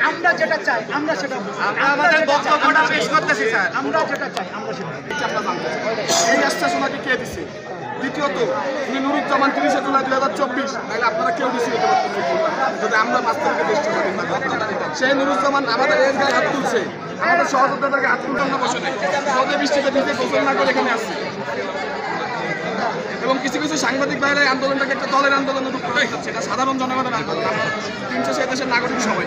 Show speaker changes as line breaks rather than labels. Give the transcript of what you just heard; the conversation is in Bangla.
আমরা যেটা চাই আমরা সেটা আমাদের বক্তব্যটা পেশ করতেছি স্যার। আমরা যেটা চাই আমরা সেটা
এই আশ্বাস ওনাকে কে দিচ্ছে? দ্বিতীয়ত উনি নুরুজ্জামান 30 জুলাই 2024 তাহলে আপনারা কেউ দিচ্ছে যদি আমরা 5 তারিখে দেশটা স্বাধীন না সেই নুরুজ্জামান আমাদের এর গায়ে হাত তুলছে, আমাদের সহযোদ্ধাদেরকে হাত তুলতে না বসে নেই, রোদে বৃষ্টিতে ভিজে গোসল না করে এখানে আসছে। এবং কিছু কিছু সাংবাদিক ভাইরা আন্দোলনটাকে একটা দলের আন্দোলনে রূপ করে দিচ্ছে, এটা সাধারণ জনগণের আন্দোলন, দিন শেষে দেশের নাগরিক সবাই।